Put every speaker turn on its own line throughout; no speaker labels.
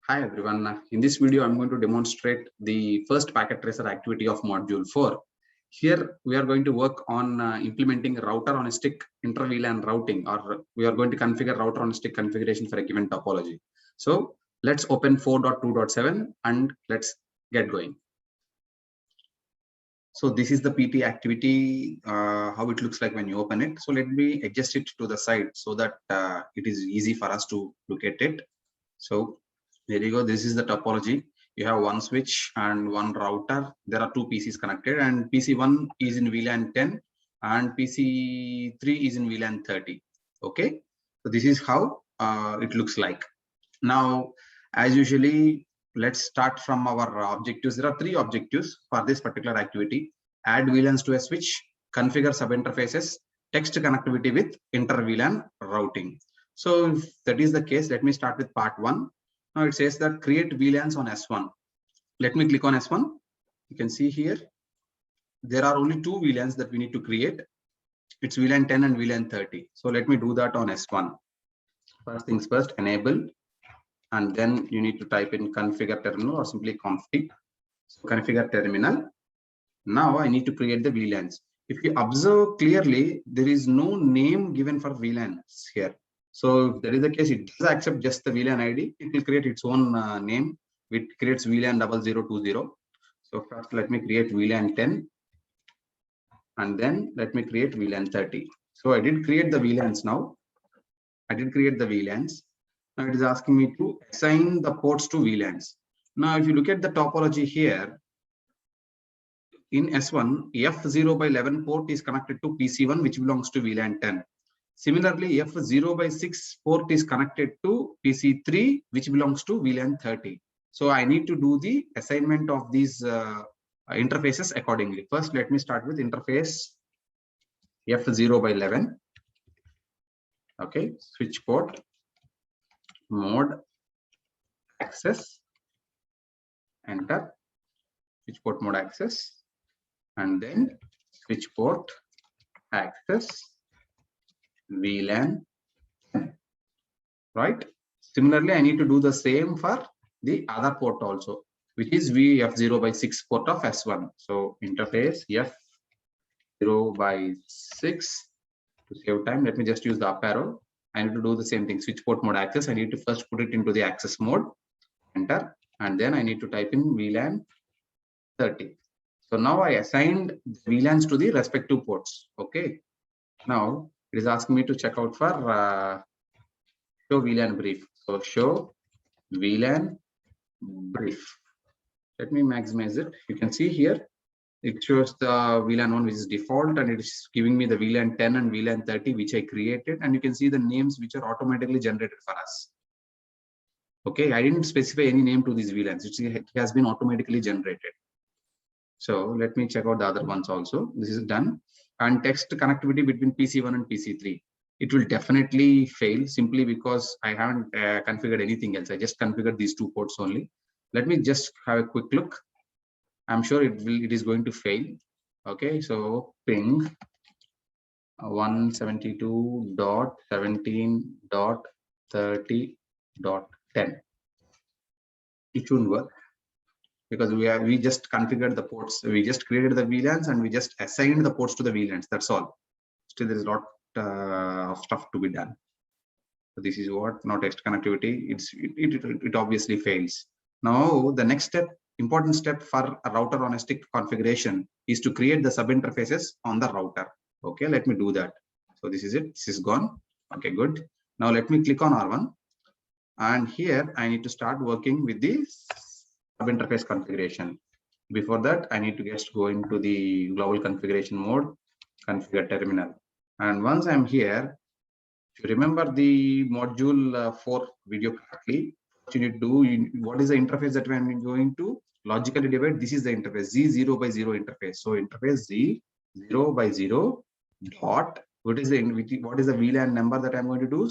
Hi everyone. In this video, I'm going to demonstrate the first packet tracer activity of module 4. Here, we are going to work on implementing router on a stick inter-VLAN routing, or we are going to configure router on a stick configuration for a given topology. So let's open 4.2.7 and let's get going. So this is the PT activity, how it looks like when you open it. So let me adjust it to the side so that it is easy for us to look at it. So there you go. This is the topology. You have one switch and one router. There are two PCs connected, and PC1 is in VLAN 10 and PC3 is in VLAN 30. Okay. So this is how it looks like. Now, as usually, let's start from our objectives. There are three objectives for this particular activity: add VLANs to a switch, configure sub-interfaces, text connectivity with inter-VLAN routing. So if that is the case, let me start with part one. Now it says that create VLANs on S1. Let me click on S1. You can see here, there are only two VLANs that we need to create. It's VLAN 10 and VLAN 30. So let me do that on S1. First things first, enable. And then you need to type in configure terminal or simply config. So configure terminal. Now I need to create the VLANs. If you observe clearly, there is no name given for VLANs here. So if that is the case, it does accept just the VLAN ID. It will create its own name. It creates VLAN 0020. So first let me create VLAN 10. And then let me create VLAN 30. So I did create the VLANs now. I did create the VLANs. Now it is asking me to assign the ports to VLANs. Now, if you look at the topology here, in S1, F0 by 11 port is connected to PC1, which belongs to VLAN 10. Similarly, F0 by 6 port is connected to PC3, which belongs to VLAN 30. So I need to do the assignment of these interfaces accordingly. First, let me start with interface F0 by 11. Okay, switch port, mode, access, enter, switch port mode access, and then switch port access VLAN, right? Similarly, I need to do the same for the other port also, which is F0 by 6 port of S1. So interface F0 by 6. To save time, let me just use the up arrow. I need to do the same thing. Switch port mode access. I need to first put it into the access mode, enter, and then I need to type in VLAN 30. So now I assigned VLANs to the respective ports. Okay. Now it is asking me to check out for show VLAN brief. So show VLAN brief. Let me maximize it. You can see here, it shows the VLAN 1, which is default, and it is giving me the VLAN 10 and VLAN 30, which I created. And you can see the names which are automatically generated for us. Okay, I didn't specify any name to these VLANs. It has been automatically generated. So let me check out the other ones also. This is done. And text connectivity between PC1 and PC3. It will definitely fail simply because I haven't configured anything else. I just configured these two ports only. Let me just have a quick look. I'm sure it is going to fail. Okay, so ping 172.17.30.10. It shouldn't work because we just configured the ports. We just created the VLANs and we just assigned the ports to the VLANs. That's all. Still, there is a lot of stuff to be done. So this is what, now text connectivity. It obviously fails. Now the next step, important step for a router on a stick configuration, is to create the sub interfaces on the router. Okay, let me do that. So this is it. This is gone. Okay, good. Now let me click on R1, and here I need to start working with the sub interface configuration. Before that, I need to just go into the global configuration mode, configure terminal. And once I'm here, if you remember the module 4 video correctly, what you need to do, what is the interface that I'm going to logically divide? This is the interface, Z0 by 0 interface. So interface Z0 by 0 dot, what is the VLAN number that I'm going to do?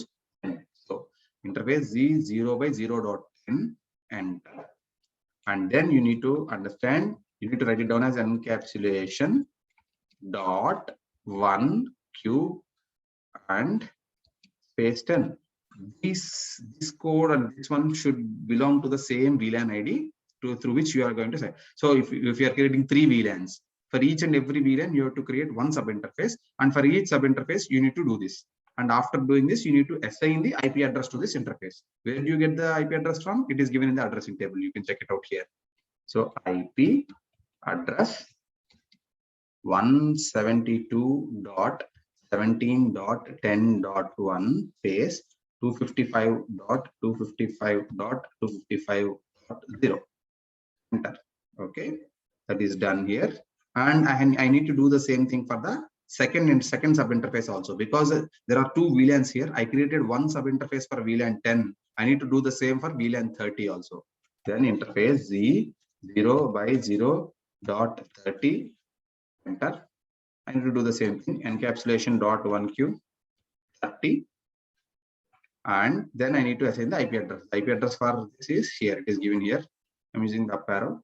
So interface Z0 by 0 dot 10, enter. And then you need to understand, you need to write it down as encapsulation dot 1 Q and space 10. this code and this one should belong to the same VLAN ID through which you are going to say. So if you are creating 3 VLANs, for each and every VLAN, you have to create one subinterface, and for each subinterface, you need to do this. And after doing this, you need to assign the IP address to this interface. Where do you get the IP address from? It is given in the addressing table. You can check it out here. So IP address 172.17.10.1 space 255.255.255.0. Enter. Okay, that is done here. And I need to do the same thing for the second subinterface also, because there are 2 VLANs here. I created one subinterface for VLAN 10. I need to do the same for VLAN 30 also. Then interface z0/0.30. Enter. I need to do the same thing. Encapsulation dot 1q 30. And then I need to assign the IP address. The IP address for this is here. It is given here. I'm using the up arrow.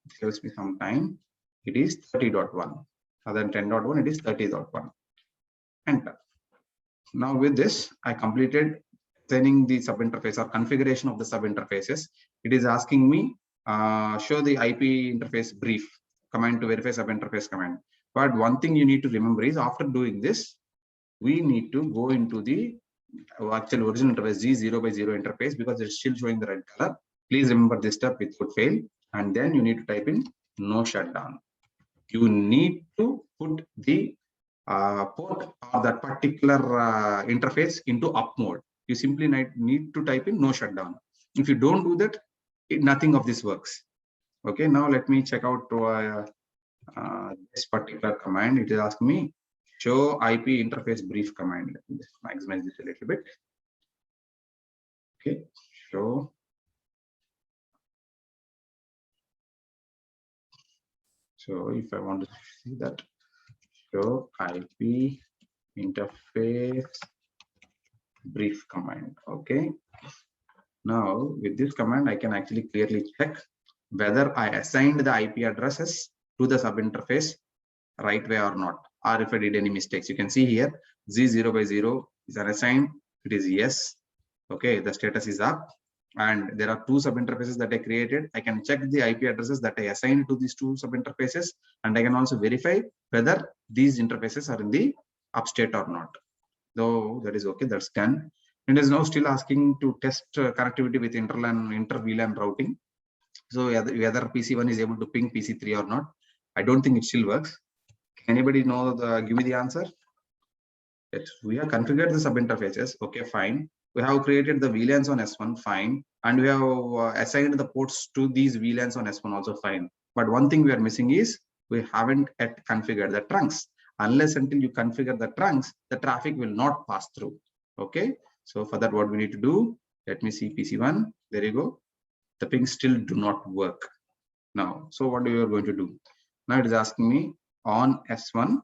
It gives me some time. It is 30.1. Other than 10.1, it is 30.1. Enter. Now with this, I completed assigning the subinterface or configuration of the subinterfaces. It is asking me show the IP interface brief command to verify subinterface command. But one thing you need to remember is after doing this, we need to go into the actual original interface Z0/0 interface, because it's still showing the red color. Please remember this step without fail. And then you need to type in no shutdown. You need to put the port or that particular interface into up mode. You simply need to type in no shutdown. If you don't do that, nothing of this works. Okay, now let me check out this particular command. It is asking me show IP interface brief command. Let me just maximize this a little bit. Okay, show. So if I want to see that, show IP interface brief command. Okay. Now with this command, I can actually clearly check whether I assigned the IP addresses to the subinterface right way or not, or if I did any mistakes. You can see here Z0/0 is unassigned. It is yes. Okay, the status is up. And there are 2 subinterfaces that I created. I can check the IP addresses that I assigned to these 2 subinterfaces, and I can also verify whether these interfaces are in the upstate or not. So that is okay. That's done. It is now still asking to test connectivity with inter-VLAN routing. So whether PC1 is able to ping PC3 or not. I don't think it still works. Anybody know give me the answer? Yes, we have configured the subinterfaces. Okay, fine. We have created the VLANs on S1, fine. And we have assigned the ports to these VLANs on S1, also fine. But one thing we are missing is we haven't yet configured the trunks. Unless until you configure the trunks, the traffic will not pass through. Okay. So for that, what we need to do, let me see PC1. There you go. The pings still do not work now. So what we are going to do? Now it is asking me on S1.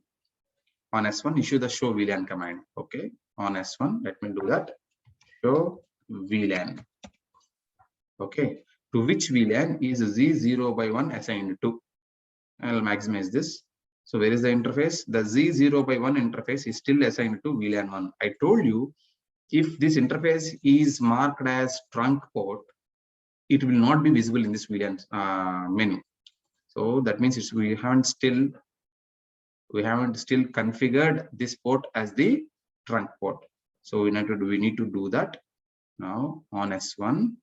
On S1, issue the show VLAN command. Okay. On S1, let me do that. Show VLAN. Okay. To which VLAN is Z0/1 assigned to? I'll maximize this. So where is the interface? The Z0/1 interface is still assigned to VLAN 1. I told you, if this interface is marked as trunk port, it will not be visible in this VLAN menu. So that means we haven't still configured this port as the trunk port. So we need to do that. Now on S1,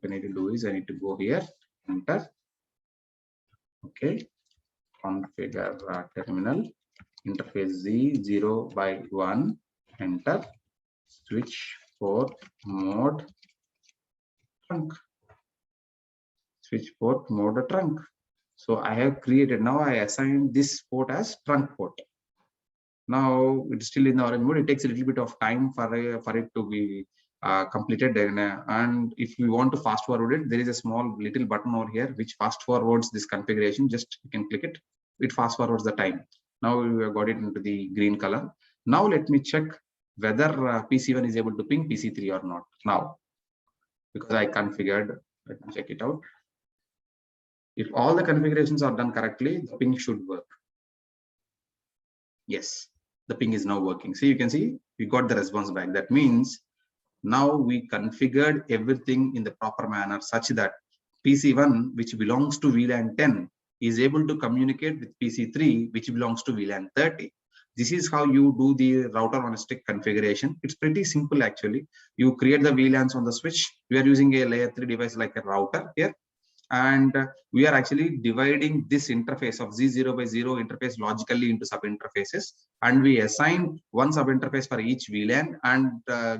what I need to do is I need to go here, enter. Okay, configure terminal interface Z0/1, enter, switch port mode trunk, switch port mode trunk. So I have created, now I assigned this port as trunk port. Now it's still in the orange mode. It takes a little bit of time for it to be completed. And if we want to fast forward it, there is a small little button over here which fast forwards this configuration. Just you can click it. It fast forwards the time. Now we have got it into the green color. Now let me check whether PC1 is able to ping PC3 or not. Now, because I configured, let me check it out. If all the configurations are done correctly, the ping should work. Yes, the ping is now working. See, you can see we got the response back. That means Now we configured everything in the proper manner such that PC1, which belongs to VLAN 10, is able to communicate with PC3, which belongs to VLAN 30. This is how you do the router on a stick configuration. It's pretty simple actually. You create the VLANs on the switch. We are using a layer 3 device like a router here. And we are actually dividing this interface of Z0 by 0 interface logically into sub interfaces, and we assign one sub interface for each VLAN and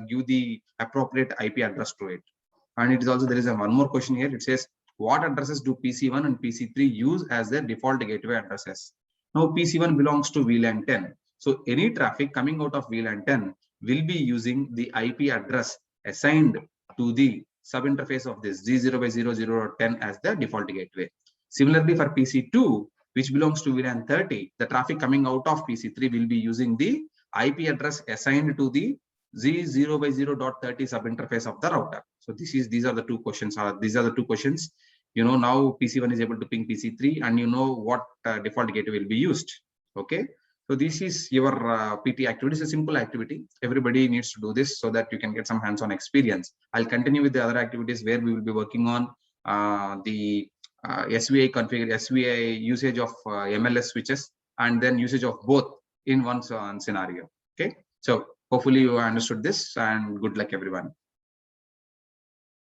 give the appropriate IP address to it. And it is also, there is one more question here. It says, what addresses do PC1 and PC3 use as their default gateway addresses? Now PC1 belongs to VLAN 10. So any traffic coming out of VLAN 10 will be using the IP address assigned to the sub-interface of this Z0 by 00.10 as the default gateway. Similarly, for PC2, which belongs to VLAN 30, the traffic coming out of PC3 will be using the IP address assigned to the Z0 by 0.30 sub-interface of the router. So these are the two questions. You know, now PC1 is able to ping PC3, and you know what default gateway will be used. Okay. So this is your PT activity. It's a simple activity. Everybody needs to do this so that you can get some hands-on experience. I'll continue with the other activities where we will be working on the SVI SVI usage of MLS switches, and then usage of both in one scenario. Okay. So hopefully you understood this, and good luck everyone.